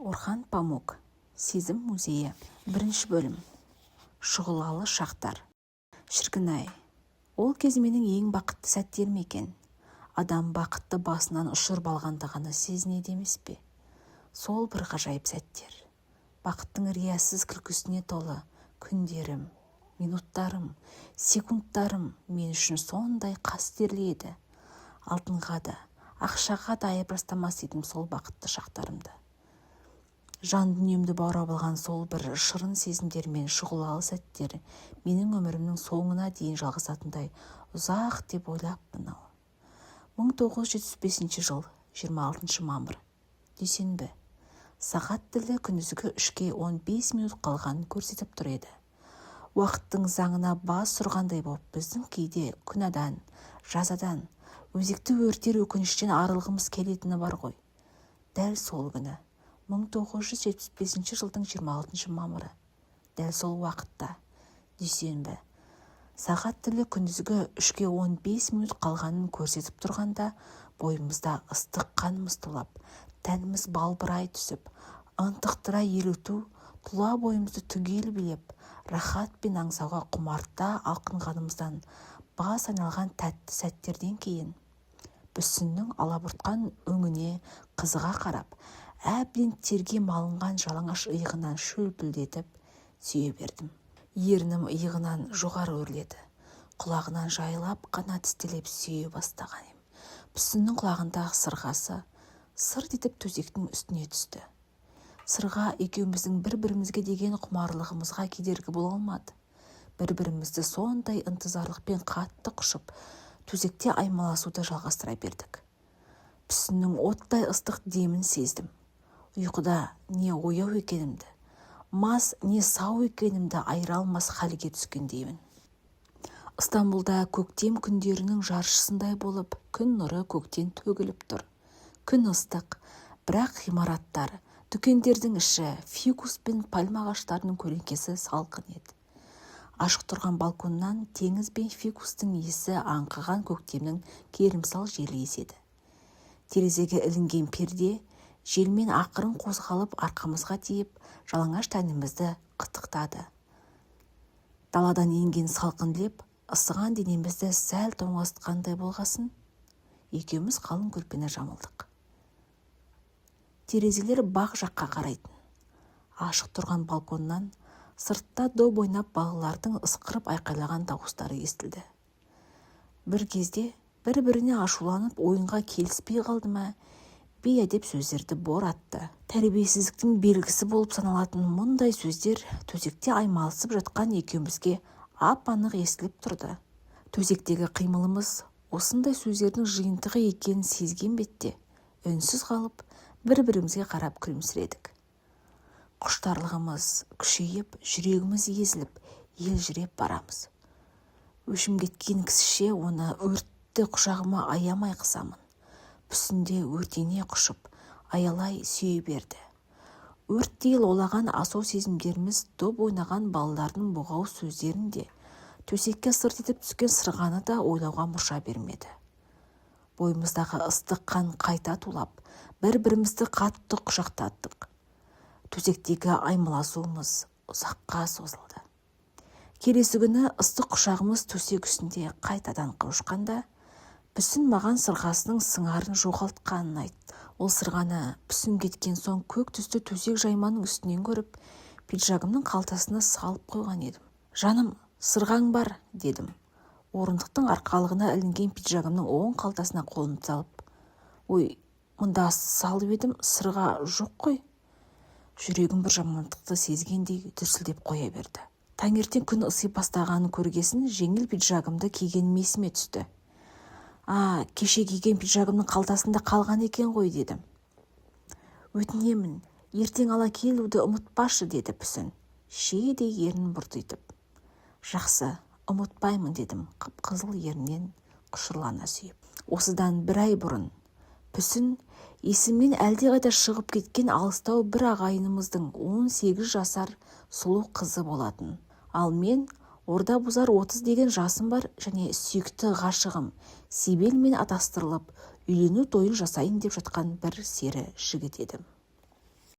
Орхан Памук. Сезім музейі. 1 бөлім. Шұғылалы шақтар. Шіркін-ай, ол кез менің ең бақытты сәттерім екен. Адам бақытты басынан ұшырып алғандығаны сезінеді емес пе? Сол бір ғажайып сәттер. Бақыттың риясыз күлкісіне толы күндерім, минуттарым, секундтарым мен үшін сондай қастерлі еді. Алтынға да, ақшаға да айырбастамас едім сол бақытты шақтарымды. Жан дүниемді баурап алған сол бір шырын сезімдер мен шұғылалы сәттер менің өмірімнің соңына дейін жалғасатындай ұзақ деп ойлаппын. 1975 жыл 26 мамыр. Дүйсенбі. Сағат тілі күндізгі 3-ке 15 минут қалғанын көрсетіп тұр еді. Уақыттың заңына бас ұрғандай болып біздің кейде күнәдан, жазадан, өзекті өртер өкініштен арылғымыз келетіні бар ғой. Дәл сол күні 1975 жылдың 26 мамыры. Дәл сол уақытта, дүйсенбі. Сағат тілі күндізгі 3-ке 15 минут қалғанын көрсетіп тұрғанда, бойымызда ыстық қанымыз тулап, тәніміз балбырай түсіп, ынтықтыра еліту, тұла бойымызды түгел билеп, рахат пен аңсауға құмарта алқынғанымыздан бас айналған тәтті сәттерден кейін, бүсіннің алабұртқан өңіне қызыға қарап, әбден терге малынған жалаңаш иығынан шөлпілдетіп сүйе бердім. Ернім иығынан жоғары өрледі. Құлағынан жайлап қана тістелеп сүйе бастаған ем. Бүсіннің құлағындағы сырғасы сырт етіп төсектің үстіне түсті. Сырға екеуміздің бір-бірімізге деген құмарлығымызға кедергі бола алмады. Бір-бірімізді сондай ынтызарлықпен қатты құшып, төсекте аймаласуды жалғастыра бердік. Бүсіннің оттай ыстық демін сездім. Ұйқыда не ояу екенімді, мас не сау екенімді айыра алмас халге түскендеймін. Стамбулда көктем күндерінің жаршысындай болып, күн нұры көктен төгіліп тұр. Күн ыстық, бірақ ғимараттар, дүкендердің іші, фикус пен пальма ағаштарының көлеңкесі салқын еді. Ашық тұрған балконнан теңіз бен фикустың иісі аңқыған көктемнің керімсал желі еседі. Терезеге ілінген перде желмен ақырын қозғалып арқамызға тиіп, жалаңаш тәнімізді қытықтады. Даладан енген салқын леп, ысыған денемізді сәл тоңастыққандай болғасын, екеуміз қалың көрпені жамылдық. Терезелер бақ жаққа қарайтын. Ашық тұрған балконнан сыртта доп ойнап балалардың ысқырып айқайлаған дауыстары естілді. Бір кезде бір-біріне ашуланып ойынға келіспей қалды ма, бейәдеп сөздерді боратты. Тәрбиесіздіктің белгісі болып саналатын мұндай сөздер төсекте аймалысып жатқан екеумізге ап-анық естіліп тұрды. Төсектегі қимылымыз осындай сөздердің жиынтығы екенін сезген бетте, үнсіз қалып, бір-бірімізге қарап күлімсіредік. Құштарлығымыз күшейіп, жүрегіміз езіліп, елжіреп барамыз. Өшім кеткен кісіше оны өртті құшағыма аямай қысамын. Бүсінде өртене құшып, аялай сүйе берді. Өрттей лаулаған асау сезімдеріміз доп ойнаған балалардың боғау сөздерінде, төсекке сырт етіп түскен сырғаны да ойлауға мұрша бермеді. Бойымыздағы ыстық қан қайта тулап, бір-бірімізді қатты құшақтаттық. Төсектегі аймаласуымыз ұзаққа созылды. Келесі күні ыстық құшағымыз төсек үстінде қайтадан қауышқанда, Бүсін маған сырғасының сыңарын жоғалтқанын айтты. Ол сырғаны бүсін кеткен соң көк түсті төсек жайманың үстінен көріп, пиджагымның қалтасына салып қойған едім. Жаным, сырғаң бар, дедім. Орындықтың арқалығына ілінген пиджагымның оң қалтасына қолымды салып. Ой, мұнда салып едім, сырға жоқ қой. Жүрегім бір жамандықты сезгендей дүрсілдеп қоя берді. Таңертең күн ыси бастағанын көргесін жеңіл пиджагымды киген есіме түсті. Кеше киген пиджагымның қалтасында қалған екен ғой, дедім. Өтінемін, ертең ала келуді ұмытпашы, деді Бүсін, шиедей ернін бұртитып. Жақсы, ұмытпаймын, дедім, қып-қызыл ернен құшырлана сүйіп. Осыдан 1 ай бұрын Бүсін есімнен әлдеқайда шығып кеткен алыстау бір ағайынымыздың 18 жасар сұлу қызы болатын. Ал мен орда бұзар 30 деген жасым бар және сүйікті ғашығым Сибелмен атастырылып, үйлену тойын жасайын деп жатқан бір сері жігіт едім.